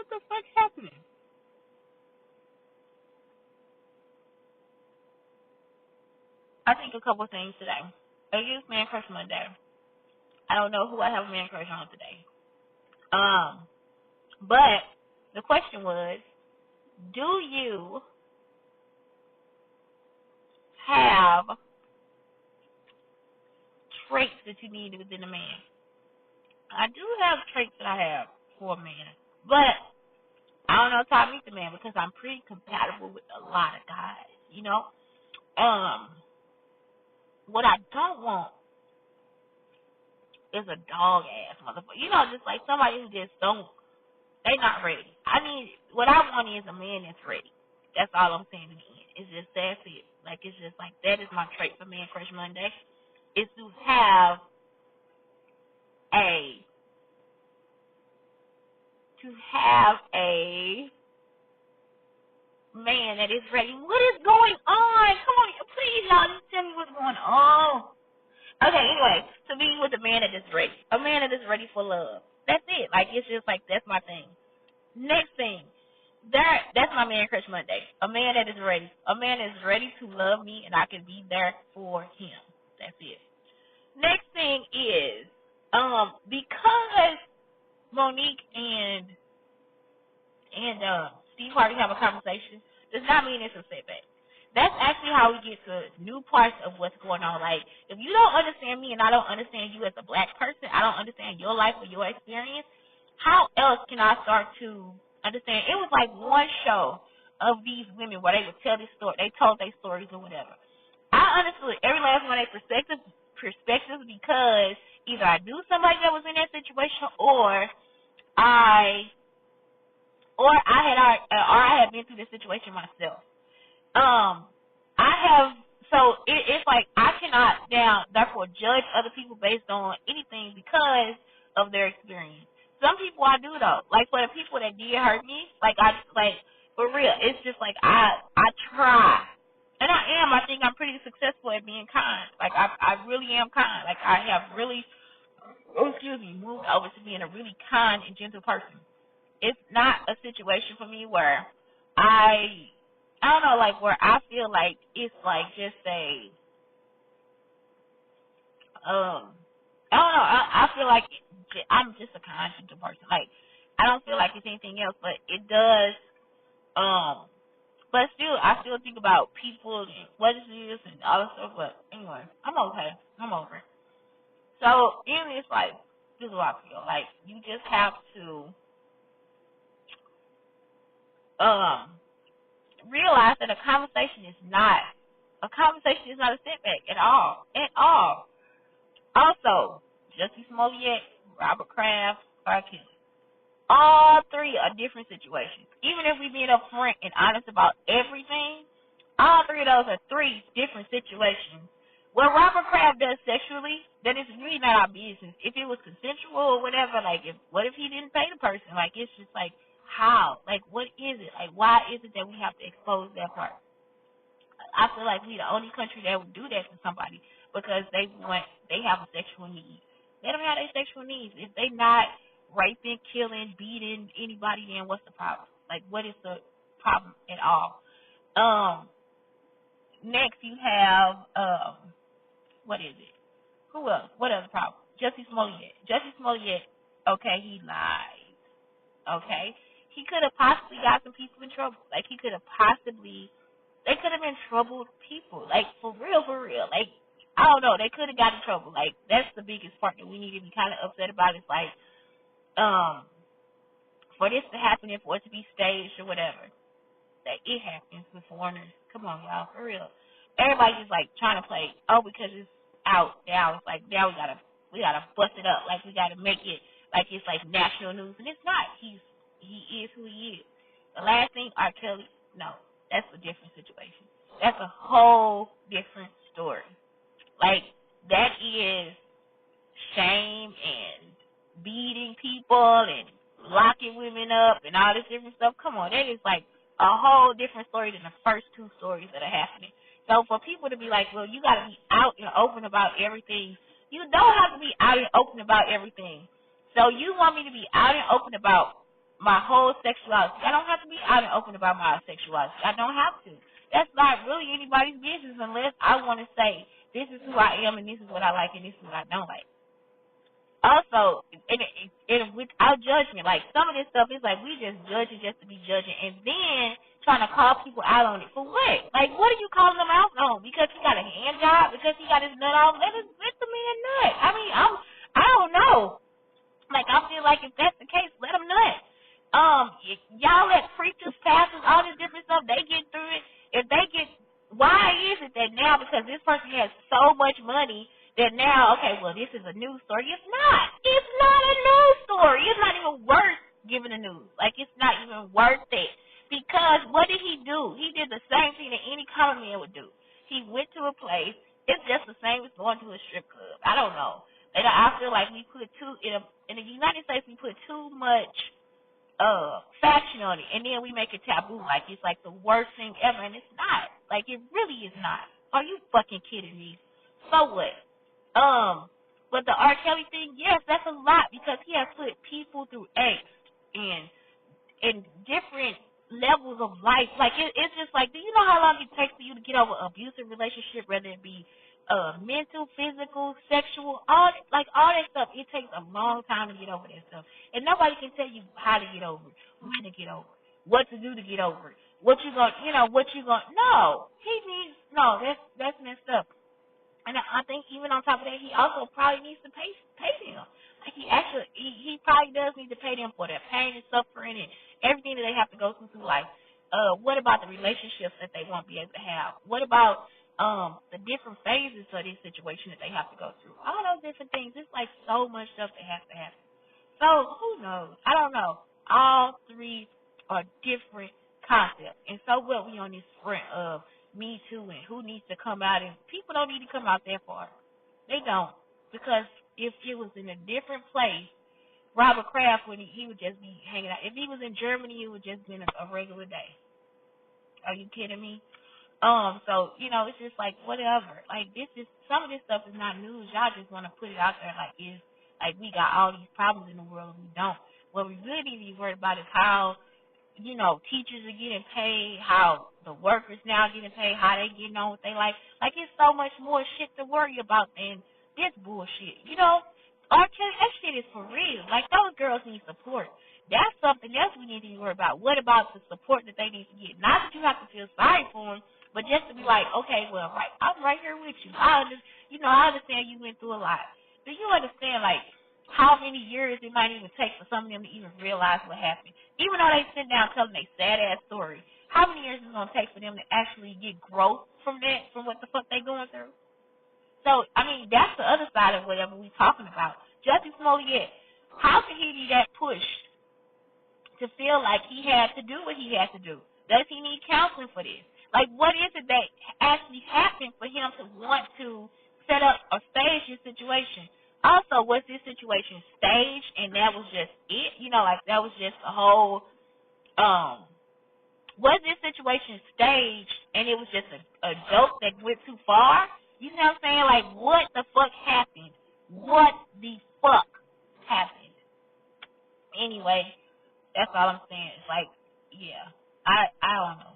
What the fuck's happening? I think a couple things today. I use Man Crush Monday. I don't know who I have a man crush on today. But the question was, do you have traits that you need within a man? I do have traits that I have for a man, but I don't know if I meet the man because I'm pretty compatible with a lot of guys. What I don't want is a dog ass motherfucker. Just like somebody who just they not ready. What I want is a man that's ready. That's all I'm saying to me. It's just that's it. Like, it's just like, that is my trait for Man Crush Monday, is to have a man that is ready. What is going on? Come on, please, y'all, just tell me what's going on. Okay, anyway, to be with a man that is ready. A man that is ready for love. That's it. Like, it's just like, that's my thing. Next thing, that's my Man Crush Monday. A man that is ready. A man that is ready to love me, and I can be there for him. That's it. Next thing is, because Monique and Steve Harvey have a conversation, does not mean it's a setback. That's actually how we get to new parts of what's going on. Like, if you don't understand me and I don't understand you as a black person, I don't understand your life or your experience, how else can I start to understand? It was like one show of these women where they would tell this story. They told their stories or whatever. I understood every last one of their perspectives because either I knew somebody that was in that situation or I had been through this situation myself. It's like I cannot therefore judge other people based on anything because of their experience. Some people I do though. Like, for the people that did hurt me, for real, it's just like I try. And I think I'm pretty successful at being kind. Like, I really am kind. Like, I have really moved over to being a really kind and gentle person. It's not a situation for me where I don't know, like, where I feel like it's like just I don't know, I feel like I'm just a kind, gentle person. Like, I don't feel like it's anything else, but it does, but still, I still think about people and what it is and all that stuff, but anyway, I'm okay. I'm over it. So, anyway, it's like, this is what I feel. Like, you just have to, realize that a conversation is not a setback at all. At all. Also, Jussie Smollett, Robert Kraft, R. Kelly. All three are different situations. Even if we being upfront and honest about everything, all three of those are three different situations. What Robert Kraft does sexually, that is really not our business. If it was consensual or whatever, like, what if he didn't pay the person? Like, it's just like, how? Like, what is it? Like, why is it that we have to expose that part? I feel like we the only country that would do that to somebody because they have a sexual need. They don't have their sexual needs. If they not raping, killing, beating anybody, then what's the problem? Like, what is the problem at all? Next you have what is it? Who else? What other problem? Jussie Smollett. Jussie Smollett, okay, he lied. Okay? He could have possibly got some people in trouble. Like, they could have been troubled people. Like, for real. Like, I don't know. They could have got in trouble. Like, that's the biggest part that we need to be kind of upset about. It's like, for this to happen and for it to be staged or whatever, that it happens with foreigners. Come on, y'all, for real. Everybody just, like, trying to play, because it's out now. It's like, now we gotta bust it up. Like, we gotta make it like it's like national news, and it's not. He is who he is. The last thing, R. Kelly, no, that's a different situation. That's a whole different story. Like, that is shame and beating people and locking women up and all this different stuff. Come on, that is like a whole different story than the first two stories that are happening. So for people to be like, well, you got to be out and open about everything, you don't have to be out and open about everything. So you want me to be out and open about my whole sexuality. I don't have to be out and open about my sexuality. I don't have to. That's not really anybody's business unless I want to say this is who I am and this is what I like and this is what I don't like. Also, and without judgment, like some of this stuff is like we just judging just to be judging, and then trying to call people out on it for what? Like, what are you calling them out on? Because he got a hand job? Because he got his nut off? Let the man nut. I mean, I don't know. Like, I feel like if that's the case, let them nut. Y'all let preachers, pastors, all this different stuff, they get through it. If they get, why is it that now, because this person has so much money, that now, okay, well, this is a news story. It's not. It's not a news story. It's not even worth giving the news. Like, it's not even worth it. Because what did he do? He did the same thing that any common man would do. He went to a place. It's just the same as going to a strip club. I don't know. And I feel like we put in the United States, we put too much fashion on it, and then we make it taboo, like it's like the worst thing ever, and it's not. Like, it really is not. Are you fucking kidding me? So what? But the R. Kelly thing, yes, that's a lot because he has put people through angst and different levels of life. Like, it's just like, do you know how long it takes for you to get over an abusive relationship, whether it be mental, physical, sexual, all that stuff? It takes a long time to get over that stuff, and nobody can tell you how to get over it, when to get over it, what to do to get over it, what you gonna. No, he needs no. That's messed up. And I think even on top of that, he also probably needs to pay them. Like, he probably does need to pay them for their pain and suffering and everything that they have to go through life. What about the relationships that they won't be able to have? What about the different phases of this situation that they have to go through? All those different things. It's like so much stuff that has to happen. So who knows? I don't know. All three are different concepts. And so what we on this front of Me Too and who needs to come out, and people don't need to come out that far. They don't. Because if it was in a different place, Robert Kraft he would just be hanging out. If he was in Germany, it would just been a regular day. Are you kidding me? So, it's just like whatever. Like, some of this stuff is not news. Y'all just want to put it out there like it's like we got all these problems in the world and we don't. What we really need to be worried about is how, teachers are getting paid, how the workers now getting paid, how they getting on with their life. Like, it's so much more shit to worry about than this bullshit. That shit is for real. Like, those girls need support. That's something else we need to be worried about. What about the support that they need to get? Not that you have to feel sorry for them, but just to be like, okay, well, right, I'm right here with you. I understand you went through a lot. Do you understand, like, how many years it might even take for some of them to even realize what happened? Even though they sit down telling their sad-ass story, how many years is it going to take for them to actually get growth from that, from what the fuck they going through? So, I mean, that's the other side of whatever we're talking about. Justin Smollett, how could he be that pushed to feel like he had to do what he had to do? Does he need counseling for this? Like, what is it that actually happened for him to want to set up or stage this situation? Also, was this situation staged and that was just it? Like, that was just a whole, was this situation staged and it was just a joke that went too far? You know what I'm saying? Like, what the fuck happened? What the fuck happened? Anyway, that's all I'm saying. It's like, yeah, I don't know.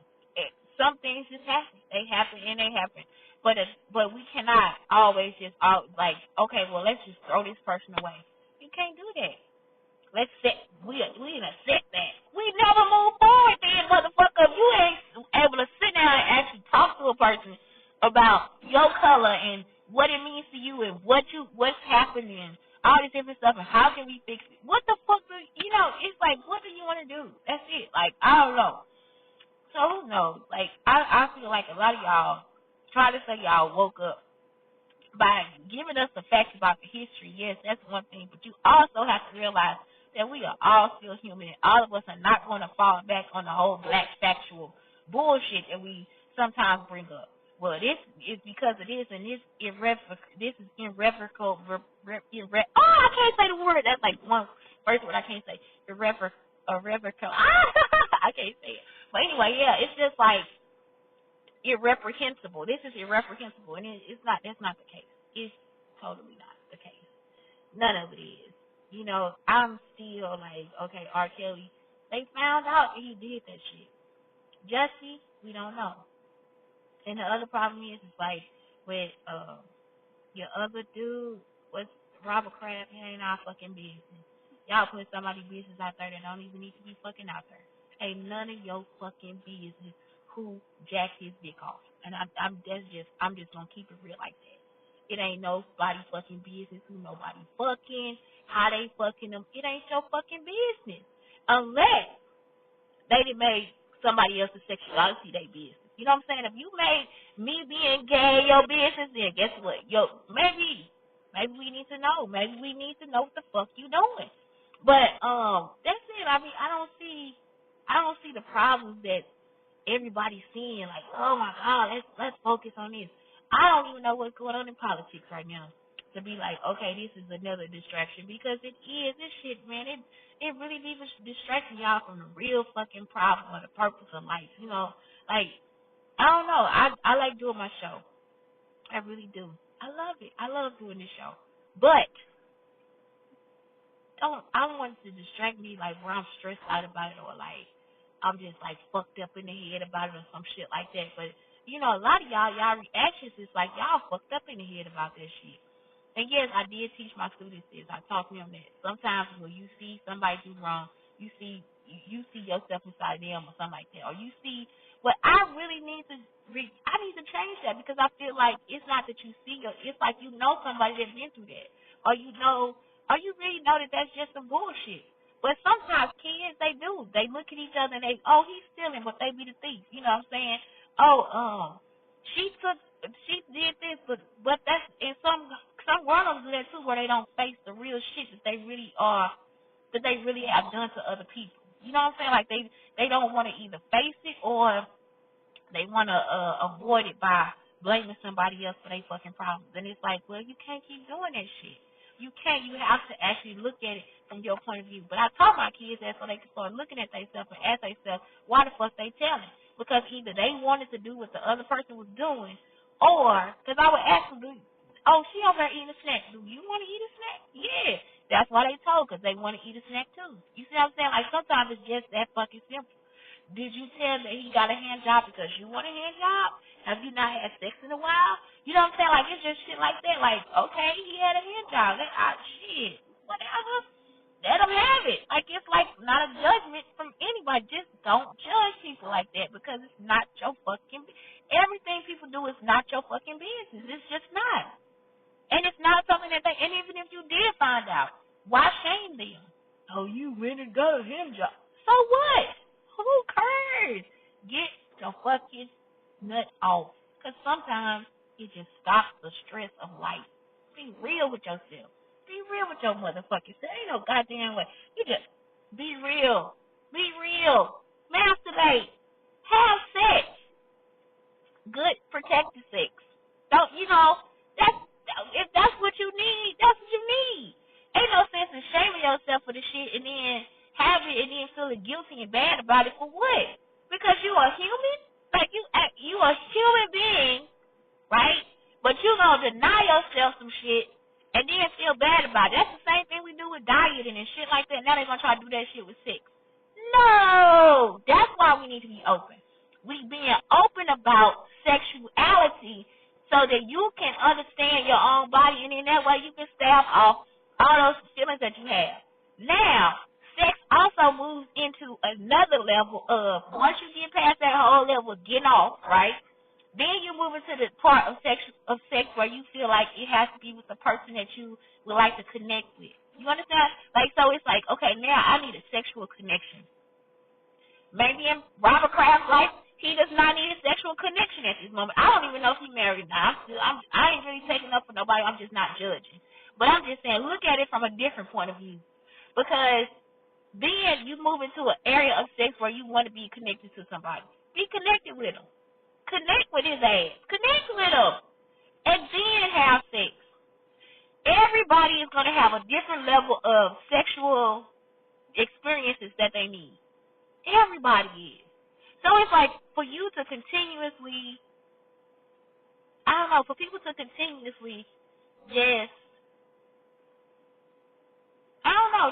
Some things just happen. They happen and they happen. But we cannot always just okay, well, let's just throw this person away. You can't do that. We in a setback. We never move forward then, motherfucker. If you ain't able to sit down and actually talk to a person about your color and what it means to you and what's happening, all this different stuff, and how can we fix it? What the fuck it's like, what do you want to do? That's it. Like, I don't know. So who knows? Like, I feel like a lot of y'all try to say y'all woke up by giving us the facts about the history. Yes, that's one thing, but you also have to realize that we are all still human, and all of us are not going to fall back on the whole black factual bullshit that we sometimes bring up. Well, this is because of this, and this is irrevocable. I can't say the word. That's like one first word I can't say. Irrevocable. I can't say it. But anyway, yeah, it's just like irreprehensible. This is irreprehensible, and it's not. That's not the case. It's totally not the case. None of it is. I'm still like, okay, R. Kelly, They found out that he did that shit. Jesse, we don't know. And the other problem is like with your other dude was Robert Kraft. It ain't our fucking business. Y'all put somebody's business out there that don't even need to be fucking out there. Ain't none of your fucking business who jacked his dick off. And I'm just gonna keep it real like that. It ain't nobody fucking business who nobody fucking, how they fucking them. It ain't your fucking business. Unless they done made somebody else's sexuality their business. You know what I'm saying? If you made me being gay your business, then guess what? Maybe we need to know. Maybe we need to know what the fuck you doing. But that's it. I mean, I don't see the problems that everybody's seeing. Like, oh my God, let's focus on this. I don't even know what's going on in politics right now to be like, okay, this is another distraction, because it is. This shit, man, it really be distracting y'all from the real fucking problem or the purpose of life. You know, like, I don't know. I like doing my show. I really do. I love it. I love doing this show. But I don't want it to distract me like where I'm stressed out about it, or like I'm just like fucked up in the head about it or some shit like that. But you know, a lot of y'all reactions is like y'all fucked up in the head about that shit. And yes, I did teach my students this. I taught them that. Sometimes when you see somebody do wrong, you see yourself inside them or something like that, or you see. But I really need to I need to change that, because I feel like it's not that you see it's like you know somebody that's been through that, or you know, or you really know that that's just some bullshit. But sometimes kids, they do. They look at each other and oh, he's stealing, but they be the thief. You know what I'm saying? Oh, she did this, but that's, and some grown-ups do that too, where they don't face the real shit that they really are, that they really have done to other people. You know what I'm saying? Like they don't want to either face it, or they want to avoid it by blaming somebody else for their fucking problems. And it's like, well, you can't keep doing that shit. You can't. You have to actually look at it from your point of view. But I taught my kids that so they can start looking at themselves and ask themselves, why the fuck they telling? Because either they wanted to do what the other person was doing, or, because I would ask them, oh, she over there eating a snack. Do you want to eat a snack? Yeah. That's why they told, because they want to eat a snack too. You see what I'm saying? Like, sometimes it's just that fucking simple. Did you tell that he got a hand job because you want a hand job? Have you not had sex in a while? You know what I'm saying? Like, it's just shit like that. Like, okay, he had a hand job. Shit, whatever. Let him have it. Like, it's like not a judgment from anybody. Just don't judge people like that, because it's not your fucking. Everything people do is not your fucking business. It's just not. And it's not something that and even if you did find out, why shame them? Oh, you went and got a hand job. So what? Who cares? Get the fucking nut off. Because sometimes it just stops the stress of life. Be real with yourself. Be real with your motherfucking self. Ain't no goddamn way. You just be real. Be real. Masturbate. Have sex. Good protected sex. Don't, that's if that's what you need, that's what you need. Ain't no sense in shaming yourself for the shit and then have it and then feeling guilty and bad about it for what? Because you are human? Like you a human being, right? But you gonna deny yourself some shit and then feel bad about it. That's the same thing we do with dieting and shit like that. Now they gonna try to do that shit with sex. No, that's why we need to be open. We being open about sexuality so that you can understand your own body, and in that way you can stave off all those feelings that you have. Now, sex also moves into another level of, once you get past that whole level of getting off, right? Then you move into the part of sex where you feel like it has to be with the person that you would like to connect with. You understand? Like, so it's like, okay, now I need a sexual connection. Maybe in Robert Kraft's life, he does not need a sexual connection at this moment. I don't even know if he's married now. I ain't really taking up for nobody. I'm just not judging. But I'm just saying, look at it from a different point of view. Because then you move into an area of sex where you want to be connected to somebody. Be connected with him. Connect with his ass. Connect with him. And then have sex. Everybody is going to have a different level of sexual experiences that they need. Everybody is. So it's like for you to continuously, I don't know, for people to continuously just, I don't know,